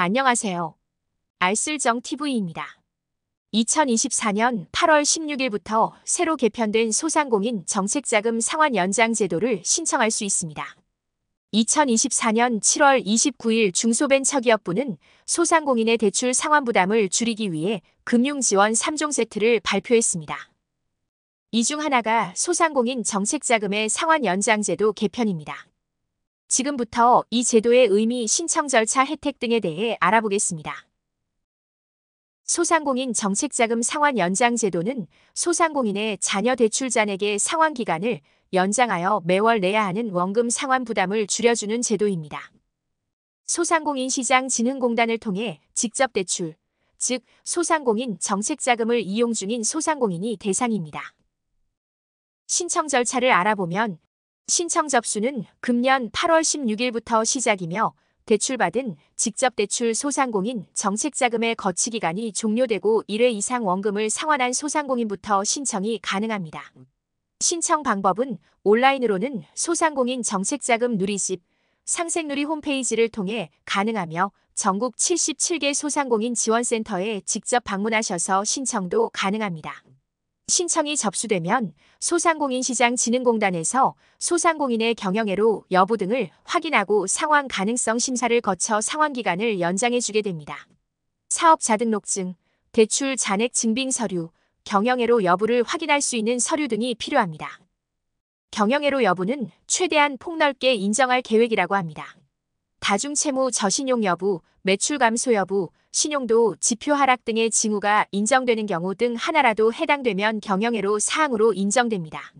안녕하세요. 알쓸정TV입니다. 2024년 8월 16일부터 새로 개편된 소상공인 정책자금 상환 연장 제도를 신청할 수 있습니다. 2024년 7월 29일 중소벤처기업부는 소상공인의 대출 상환 부담을 줄이기 위해 금융지원 3종 세트를 발표했습니다. 이 중 하나가 소상공인 정책자금의 상환 연장 제도 개편입니다. 지금부터 이 제도의 의미, 신청 절차, 혜택 등에 대해 알아보겠습니다. 소상공인 정책자금 상환 연장 제도는 소상공인의 자녀 대출 잔액의 상환 기간을 연장하여 매월 내야 하는 원금 상환 부담을 줄여주는 제도입니다. 소상공인시장진흥공단을 통해 직접 대출, 즉 소상공인 정책자금을 이용 중인 소상공인이 대상입니다. 신청 절차를 알아보면 신청 접수는 금년 8월 16일부터 시작이며 대출받은 직접대출 소상공인 정책자금의 거치기간이 종료되고 1회 이상 원금을 상환한 소상공인부터 신청이 가능합니다. 신청 방법은 온라인으로는 소상공인 정책자금 누리집, 상생누리 홈페이지를 통해 가능하며 전국 77개 소상공인 지원센터에 직접 방문하셔서 신청도 가능합니다. 신청이 접수되면 소상공인시장진흥공단에서 소상공인의 경영애로 여부 등을 확인하고 상환 가능성 심사를 거쳐 상환기간을 연장해주게 됩니다. 사업자등록증, 대출 잔액 증빙 서류, 경영애로 여부를 확인할 수 있는 서류 등이 필요합니다. 경영애로 여부는 최대한 폭넓게 인정할 계획이라고 합니다. 다중채무 저신용 여부, 매출 감소 여부, 신용도 지표 하락 등의 징후가 인정되는 경우 등 하나라도 해당되면 경영애로 사항으로 인정됩니다.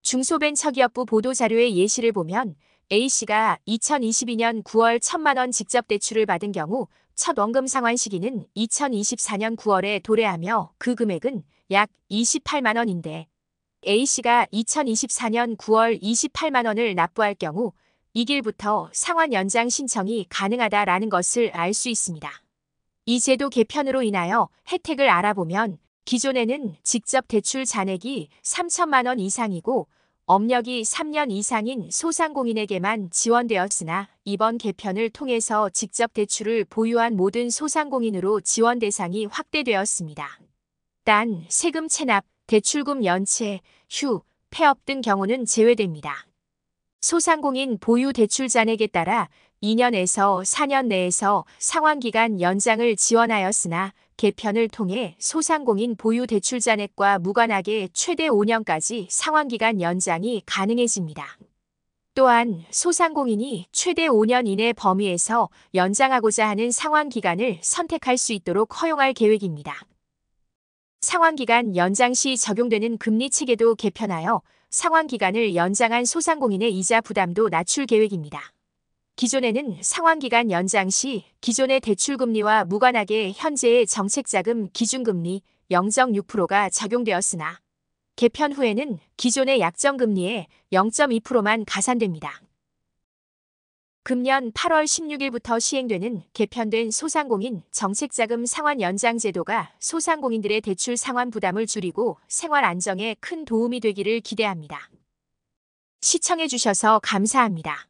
중소벤처기업부 보도자료의 예시를 보면 A씨가 2022년 9월 1,000만 원 직접 대출을 받은 경우 첫 원금 상환 시기는 2024년 9월에 도래하며 그 금액은 약 28만 원인데 A씨가 2024년 9월 28만 원을 납부할 경우 이 길부터 상환 연장 신청이 가능하다라는 것을 알 수 있습니다. 이 제도 개편으로 인하여 혜택을 알아보면 기존에는 직접 대출 잔액이 3천만 원 이상이고 업력이 3년 이상인 소상공인에게만 지원되었으나 이번 개편을 통해서 직접 대출을 보유한 모든 소상공인으로 지원 대상이 확대되었습니다. 단, 세금 체납, 대출금 연체, 휴, 폐업 등 경우는 제외됩니다. 소상공인 보유 대출 잔액에 따라 2년에서 4년 내에서 상환기간 연장을 지원하였으나 개편을 통해 소상공인 보유 대출 잔액과 무관하게 최대 5년까지 상환기간 연장이 가능해집니다. 또한 소상공인이 최대 5년 이내 범위에서 연장하고자 하는 상환기간을 선택할 수 있도록 허용할 계획입니다. 상환기간 연장 시 적용되는 금리 체계도 개편하여 상환기간을 연장한 소상공인의 이자 부담도 낮출 계획입니다. 기존에는 상환기간 연장 시 기존의 대출금리와 무관하게 현재의 정책자금 기준금리 0.6%가 적용되었으나 개편 후에는 기존의 약정금리의 0.2%만 가산됩니다. 금년 8월 16일부터 시행되는 개편된 소상공인 정책자금 상환 연장 제도가 소상공인들의 대출 상환 부담을 줄이고 생활 안정에 큰 도움이 되기를 기대합니다. 시청해주셔서 감사합니다.